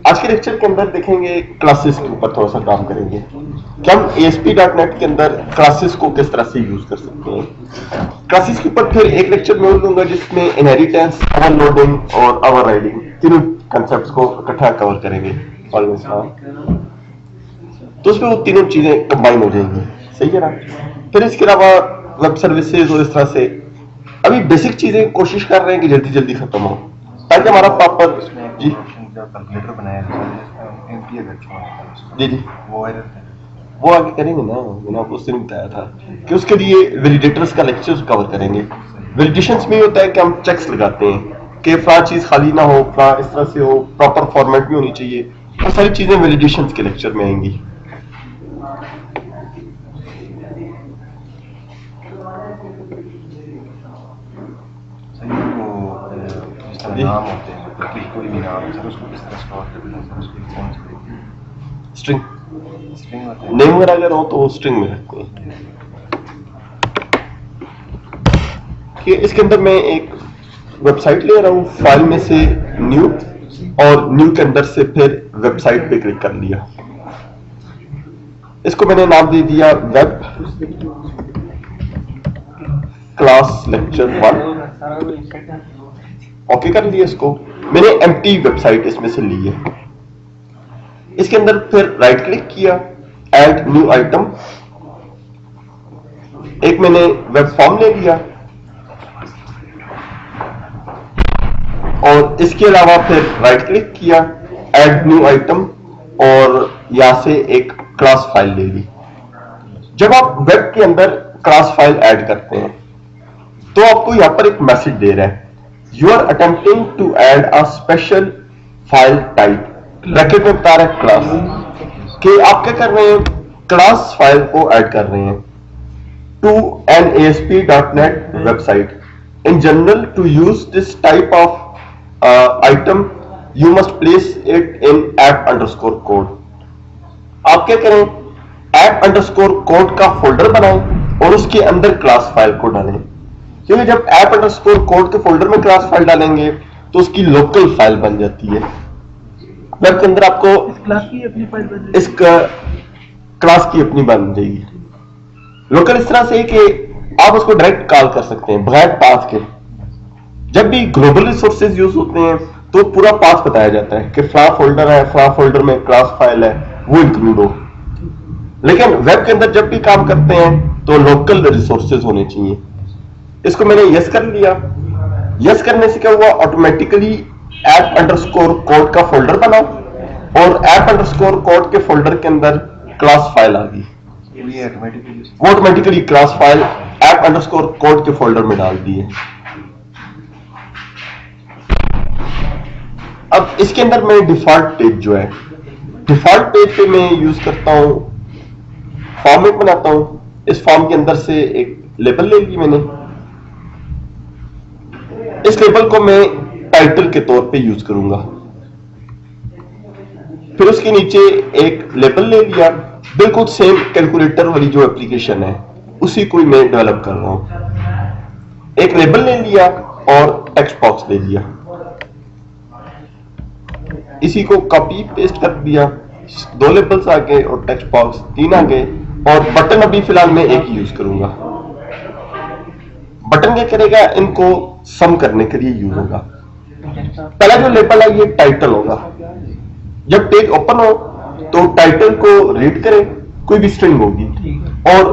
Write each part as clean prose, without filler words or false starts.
आज के लेक्चर के अंदर देखेंगे क्लासेस के ऊपर थोड़ा सा काम करेंगे कि हम ASP.NET के अंदर क्लासेस को किस तरह से यूज कर सकते हैं। क्लासेस के ऊपर फिर एक लेक्चर मैं दूंगा जिसमें इनहेरिटेंस, ओवरलोडिंग और ओवरराइडिंग तीनों कंसेप्ट्स को इकट्ठा कवर करेंगे। तो उसमें वो तीनों चीजें कंबाइन हो जाएंगी, सही है ना। फिर इसके अलावा वेब सर्विसेज और इस तरह से अभी बेसिक चीजें कोशिश कर रहे हैं कि जल्दी जल्दी खत्म हो ताकि हमारा प्रॉपर जी कैलकुलेटर बनाया जी जी वो आगे करेंगे ना। मैंने आपको उस दिन बताया था कि उसके लिए वैलिडेटर्स का लेक्चर कवर करेंगे। वैलिडेशंस में होता है कि हम चेक्स लगाते हैं कि फला चीज खाली ना हो, फला इस तरह से हो, प्रॉपर फॉर्मेट में होनी चाहिए। वो सारी चीजें वैलिडेशंस के लेक्चर में आएंगी। नाम होते हैं, मतलब कि कोई भी नाम सर उसको किस तरह स्टोर करना है, सर उसको कौन सी स्ट्रिंग होता है। नेम वगैरह अगर हो तो स्ट्रिंग में रखते हैं। कि इसके अंदर मैं एक वेबसाइट ले रहा हूं, फाइल में से न्यू और न्यू के अंदर से फिर वेबसाइट पे क्लिक कर लिया। इसको मैंने नाम दे दिया वेब क्लास लेक्चर 1। ओके कर लिया इसको। मैंने एम्प्टी वेबसाइट इसमें से ली है। इसके अंदर फिर राइट क्लिक किया, ऐड न्यू आइटम। एक मैंने वेब फॉर्म ले लिया और इसके अलावा फिर राइट क्लिक किया, ऐड न्यू आइटम और यहां से एक क्लास फाइल ले ली। जब आप वेब के अंदर क्लास फाइल ऐड करते हैं तो आपको यहां पर एक मैसेज दे रहा है, you are attempting to add a special file type. Bracket में बता रहा है क्लास, कि आप क्या कर रहे हैं, क्लास फाइल को ऐड कर रहे हैं to an ASP.NET website. In general to use this type of item you must place it in app_code। आप क्या करें, app_code का फोल्डर बनाएं और उसके अंदर क्लास फाइल को डालें, क्योंकि जब app_code के फोल्डर में क्लास फाइल डालेंगे तो उसकी लोकल फाइल बन जाती है। वेब के अंदर आपको क्लास की अपनी फाइल बन जाएगी, इस क्लास की अपनी बन जाएगी। लोकल इस तरह से कि आप उसको डायरेक्ट कॉल कर सकते हैं बगैर पाथ के। जब भी ग्लोबल रिसोर्सेज यूज होते हैं तो पूरा पाथ बताया जाता है कि फ्ला फोल्डर है, फ्ला फोल्डर में क्लास फाइल है, वो इंक्लूड हो। लेकिन वेब के अंदर जब भी काम करते हैं तो लोकल रिसोर्सेज होने चाहिए। इसको मैंने यस कर लिया। यस करने से क्या हुआ, ऑटोमेटिकली app_code का फोल्डर बना और app_code के फोल्डर के अंदर क्लास फाइल आ गई। वो ऑटोमेटिकली क्लास फाइल app_code के फोल्डर में डाल दी है। अब इसके अंदर मैं डिफॉल्ट पेज जो है, डिफॉल्ट पेज पे मैं यूज करता हूं, फॉर्मेट बनाता हूं। इस फॉर्म के अंदर से एक लेबल ले ली मैंने। इस लेबल को मैं टाइटल के तौर पे यूज करूंगा। फिर उसके नीचे एक लेबल ले लिया, बिल्कुल सेम कैलकुलेटर वाली जो एप्लीकेशन है उसी को मैं डेवलप कर रहा हूं। एक लेबल ले लिया और टेक्स्ट बॉक्स ले लिया, इसी को कॉपी पेस्ट कर दिया। 2 लेबल्स आ गए और टेक्स्ट बॉक्स 3 आ गए। और बटन अभी फिलहाल मैं एक यूज करूंगा। बटन क्या करेगा, इनको सम करने के लिए यूज होगा। पहला जो लेबल है ये टाइटल होगा। जब पेज ओपन हो तो टाइटल को रीड करें, कोई भी स्ट्रिंग होगी और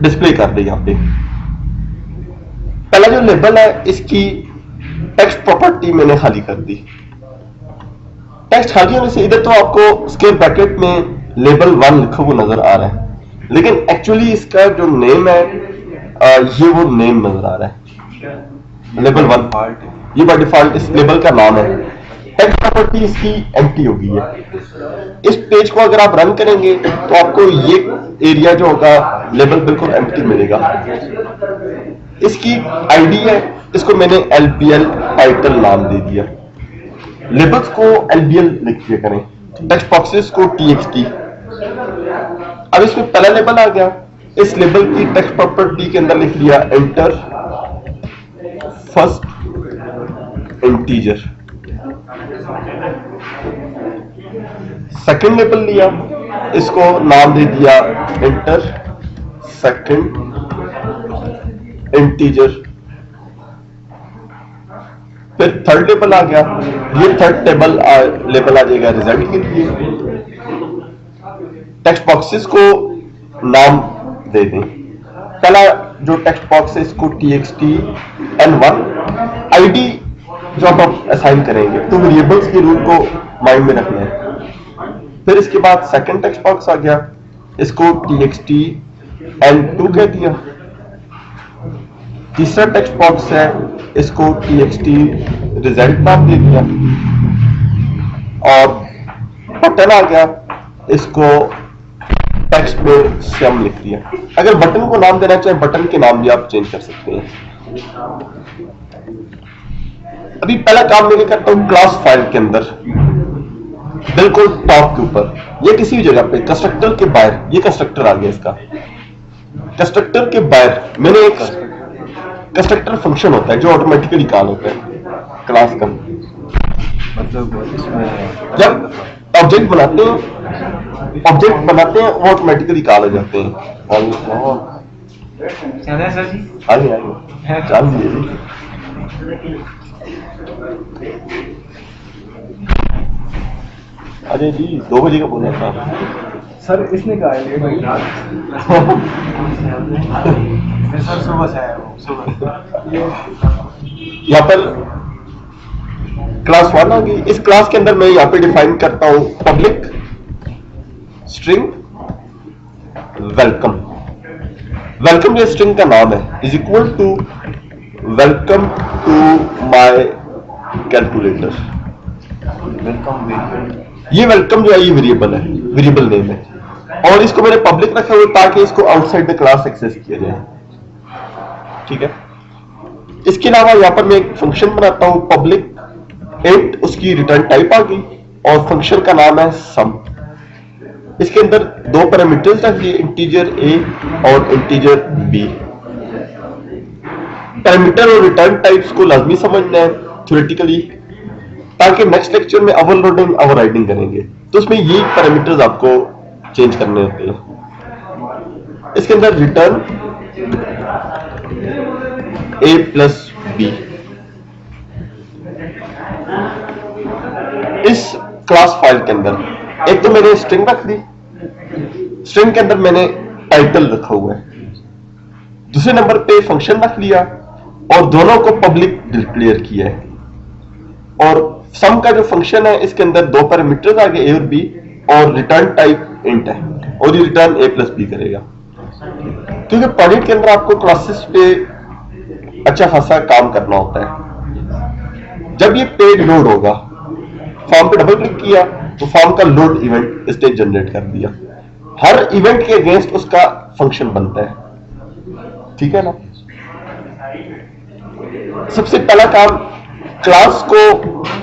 डिस्प्ले कर दे। यहां पे पहला जो लेबल है इसकी टेक्स्ट प्रॉपर्टी मैंने खाली कर दी। टेक्स्ट खाली होने से इधर तो आपको स्क्वायर ब्रैकेट में लेबल 1 लिखा हुआ नजर आ रहा है, लेकिन एक्चुअली इसका जो नेम है ये वो नेम नजर आ रहा है, लेबल 1। ये बाय डिफॉल्ट इस लेबल का नाम है। टेक्स्ट प्रॉपर्टी इसकी एम्प्टी होगी है। इस पेज को अगर आप रन करेंगे तो आपको ये एरिया जो होगा लेबल बिल्कुल एम्प्टी मिलेगा। इसकी आईडी है, इसको मैंने LBL टाइटल नाम दे दिया। लेबल्स को LBL लिख दिया करें, टेक्स्ट बॉक्सेस को TXT। अब इसमें पहला लेबल आ गया, इस लेबल की टेक्स्ट प्रॉपर्टी के अंदर लिख लिया enter first integer. Second label लिया, इसको नाम दे दिया इंटर सेकंड इंटीजर। फिर थर्ड लेबल आ गया, ये थर्ड लेबल आ जाएगा रिजल्ट के लिए। टेक्स्ट बॉक्सेस को नाम दे दें। पहला जो टेक्स्ट बॉक्स है इसको txt n1 आईडी जो आप असाइन करेंगे, तो वेरिएबल्स के रूल को माइंड में रखना है। फिर इसके बाद सेकंड टेक्स्ट बॉक्स आ गया, इसको txt n2 कह दिया। तीसरा टेक्स्ट बॉक्स है, इसको txt रिजल्ट नाम दे दिया। और बटन आ गया, इसको टेक्स्ट में सम लिख दिया। अगर बटन को नाम देना चाहे, बटन के नाम भी आप चेंज कर सकते हैं। अभी पहला काम मैं करता हूं क्लास फाइल के अंदर, बिल्कुल टॉप के ऊपर, ये किसी भी जगह पे कंस्ट्रक्टर के बाहर, ये कंस्ट्रक्टर आ गया। इसका कंस्ट्रक्टर के बाहर मैंने एक कंस्ट्रक्टर फंक्शन होता है जो ऑटोमेटिकली कॉल होता है क्लास का। मतलब इसमें जब ऑब्जेक्ट बनाते हैं वो ऑटोमेटिकली कॉल हो जाते हैं। सर जी आइए चाल दीजिए। अजय जी 2 बजे का बोला था सर, इसने कहा है सर सुबह से आया हूँ, सुबह। यहाँ पर क्लास 1 होगी। इस क्लास के अंदर मैं यहाँ पे डिफाइन करता हूं पब्लिक स्ट्रिंग वेलकम। वेलकम ये स्ट्रिंग का नाम है, is equal to welcome to my calculator. Welcome ये वेलकम जो है ये वेरिएबल है, वेरिएबल नेम है, और इसको मैंने पब्लिक रखा हुआ ताकि इसको आउटसाइड द क्लास एक्सेस किया जाए। ठीक है। इसके अलावा यहां पर मैं एक फंक्शन बनाता हूं पब्लिक इंट, उसकी रिटर्न टाइप आ गई, और फंक्शन का नाम है सम। इसके अंदर 2 पैरामीटर्स रख दिए, इंटीजर a और इंटीजर b। पैरामीटर और रिटर्न टाइप्स को लाजमी समझना है थ्योरेटिकली, ताकि नेक्स्ट लेक्चर में ओवरलोडिंग ओवरराइडिंग करेंगे तो उसमें ये पैरामीटर्स आपको चेंज करने होते हैं। इसके अंदर रिटर्न a प्लस b। इस क्लास फाइल के अंदर एक तो मैंने स्ट्रिंग रख दी, स्ट्रिंग के अंदर मैंने टाइटल रखा हुआ है। दूसरे नंबर पे फंक्शन रख लिया और दोनों को पब्लिक डिक्लेयर किया है। और सम का जो फंक्शन है इसके अंदर 2 पैरामीटर्स आ गए, a और b, और रिटर्न टाइप इंट है, और ये रिटर्न a प्लस b करेगा। क्योंकि प्रोजेक्ट के अंदर आपको क्लासेस पे अच्छा खासा काम करना होता है। जब ये पेज लोड होगा, फॉर्म पे डबल क्लिक किया तो फॉर्म का लोड इवेंट इसने जनरेट कर दिया। हर इवेंट के अगेंस्ट उसका फंक्शन बनता है। ठीक है ना। सबसे पहला काम, क्लास को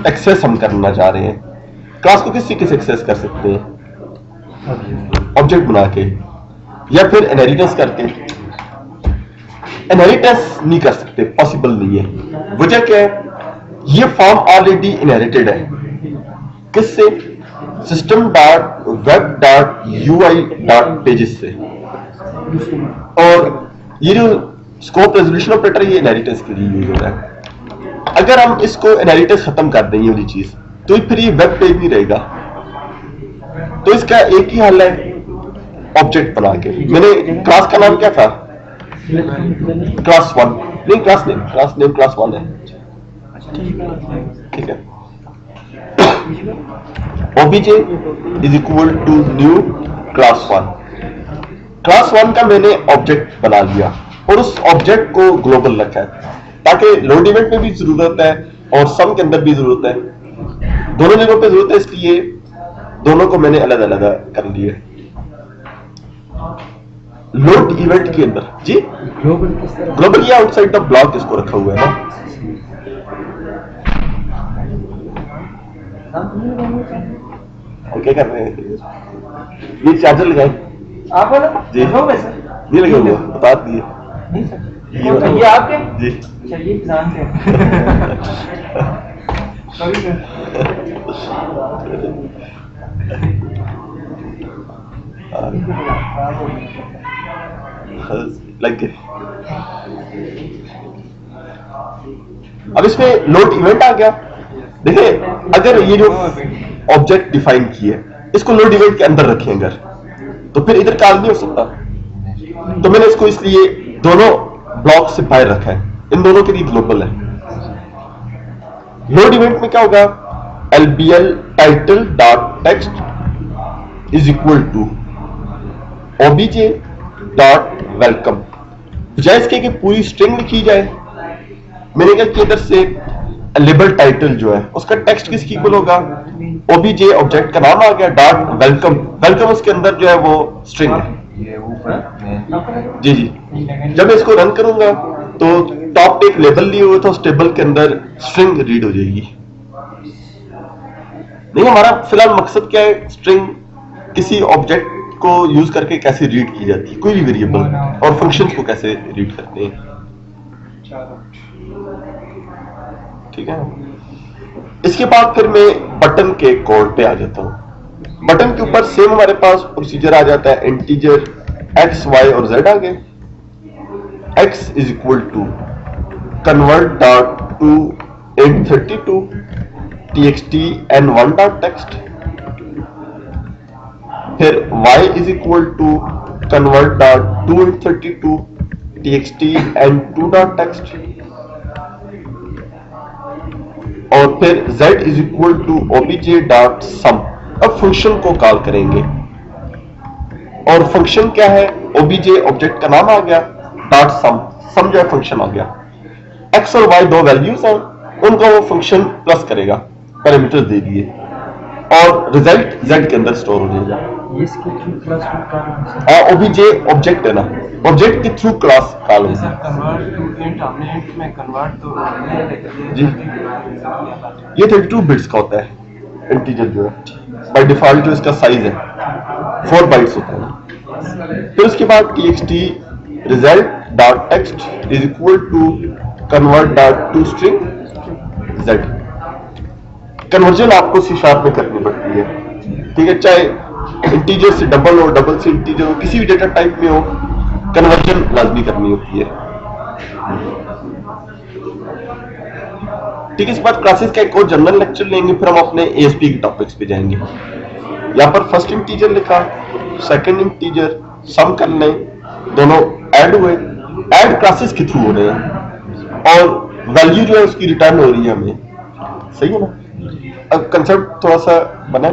एक्सेस हम करना चाह रहे हैं। क्लास को किसी किस एक्सेस कर सकते हैं? ऑब्जेक्ट बना के या फिर इनहेरिटेंस करके। इनहेरिटेंस नहीं कर सकते, पॉसिबल नहीं है। वजह क्या है? ये फॉर्म ऑलरेडी इनहेरिटेड है। किससे? system.web.ui.pages से। और ये जो स्कोप रेजोल्यूशन ऑपरेटर ये इनहेरिटेंस के लिए यूज होता है। अगर हम इसको इनहेरिटेंस खत्म कर दें ये वाली चीज, तो फिर ये वेब पेज नहीं रहेगा। तो इसका एक ही हल है, ऑब्जेक्ट बना के। मैंने क्लास का नाम क्या था? क्लास 1 नहीं, क्लास नेम क्लास 1 है। ठीक है। obj is equal to new class 1। Class 1 का मैंने ऑब्जेक्ट बना लिया और उस ऑब्जेक्ट को ग्लोबल रखा है ताकि लोड इवेंट में भी जरूरत है और सम के अंदर भी जरूरत है। दोनों जगहों पे जरूरत है, इसलिए दोनों को मैंने अलग अलग कर लिए। लोड इवेंट के अंदर जी ग्लोबल या आउटसाइड द ब्लॉक इसको रखा हुआ है ना। क्या कर रहे हैं? ये चार्जर लगाए आप बोलो जी। हो सर? नहीं लगे हुआ, बता दिए। नहीं सर, ये आपके जी। चलिए किसान से सॉरी सर। लाइक अब इसमें लोड इवेंट आ गया। देखिए अगर ये जो ऑब्जेक्ट डिफाइन की है इसको लोड इवेंट के अंदर रखें अगर, तो फिर इधर कॉल नहीं हो सकता। तो मैंने इसको इसलिए दोनों ब्लॉक से बाहर रखा है, इन दोनों के लिए ग्लोबल है। लोड इवेंट में क्या होगा, LBL title dot text is equal to OBJ dot welcome. बजाय इसके कि पूरी स्ट्रिंग लिखी जाए, मैंने क्या किया इधर से लेबल टाइटल जो है उसका टेक्स्ट किसकी इक्वल होगा, OBJ ऑब्जेक्ट का नाम आ गया डॉट वेलकम। वेलकम उसके अंदर जो है वो स्ट्रिंग है। ये ऊपर जी जी, जब मैं इसको रन करूंगा तो टॉप पे एक लेबल लिए हुए था, उस टेबल के अंदर स्ट्रिंग रीड हो जाएगी। नहीं, हमारा फिलहाल मकसद क्या है, स्ट्रिंग किसी ऑब्जेक्ट को यूज करके कैसे रीड की जाती है, कोई भी वेरिएबल और फंक्शंस को कैसे रीड करते हैं, ठीक है। इसके बाद फिर मैं बटन के कोड पे आ जाता हूं। बटन के ऊपर सेम हमारे पास प्रोसीजर आ जाता है, इंटीजर x, y और z आ गए। x is equal to convert dot to 832 txt n1 dot text, फिर y is equal to convert dot to 832 txt n2 dot text, और फिर z is equal to obj dot sum. अब function को call करेंगे और function क्या है, obj object का नाम आ गया डॉट सम, सम जो है फंक्शन आ गया। x और y दो वैल्यूज हैं, उनको वो फंक्शन प्लस करेगा, पैरामीटर दे दिए, और रिजल्ट z के अंदर स्टोर हो जाएगा। इसके थ्रू क्लास obj ऑब्जेक्ट है ना, ऑब्जेक्ट के थ्रू क्लास कॉल सर होगा। कन्वर्ट टू इंट, हमने इंट में कन्वर्ट तो जी। ये 32 बिट्स का होता है इंटीजर जो है, बाय डिफॉल्ट जो इसका साइज है 4 बाइट्स होता है। फिर उसके बाद txt result dot text is equal to convert dot to string z। Conversion आपको C# में करनी पड़ती है, ठीक है, चाहे इंटीजर से डबल हो, डबल से इंटीजर हो, किसी भी डेटा टाइप में हो, कन्वर्जन लाजमी करनी होती है, ठीक है। इस बात क्लासेस का एक और जनरल लेक्चर लेंगे, फिर हम अपने ASP के टॉपिक्स पे जाएंगे। यहाँ पर फर्स्ट इंटीजर लिखा, सेकंड इंटीजर सम कर लें, दोनों ऐड हुए, ऐड क्लासेस के थ्रू हो रहे हैं और वैल्यू जो है उसकी रिटर्न हो रही है हमें, सही है ना। अब कंसेप्ट थोड़ा सा बना,